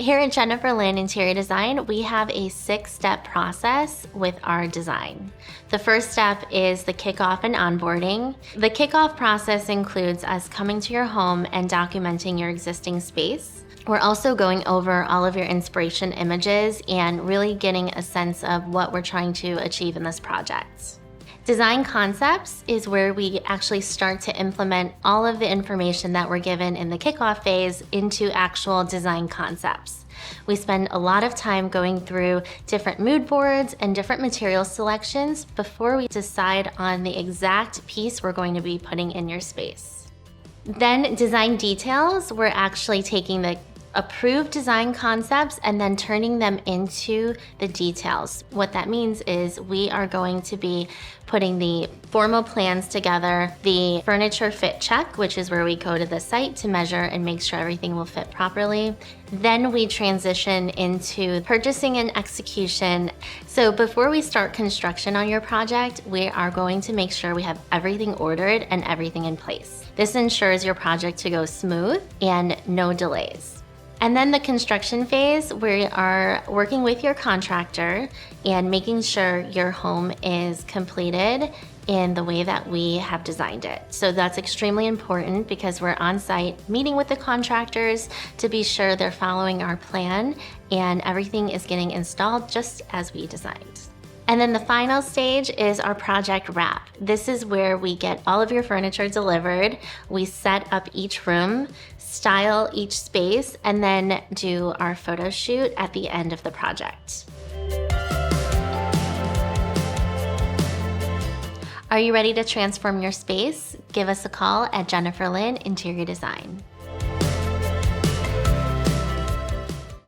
Here at Lynn Interior Design, we have a 6-step process with our design. The first step is the kickoff and onboarding. The kickoff process includes us coming to your home and documenting your existing space. We're also going over all of your inspiration images and really getting a sense of what we're trying to achieve in this project. Design concepts is where we actually start to implement all of the information that we're given in the kickoff phase into actual design concepts. We spend a lot of time going through different mood boards and different material selections before we decide on the exact piece we're going to be putting in your space. Then design details, we're actually taking the approved design concepts and then turning them into the details. What that means is we are going to be putting the formal plans together, the furniture fit check, which is where we go to the site to measure and make sure everything will fit properly. Then we transition into purchasing and execution. So before we start construction on your project, we are going to make sure we have everything ordered and everything in place. This ensures your project to go smooth and no delays. And then the construction phase, we are working with your contractor and making sure your home is completed in the way that we have designed it. So that's extremely important because we're on site meeting with the contractors to be sure they're following our plan and everything is getting installed just as we designed. And then the final stage is our project wrap. This is where we get all of your furniture delivered, we set up each room, style each space, and then do our photo shoot at the end of the project. Are you ready to transform your space? Give us a call at Lynn Interior Design.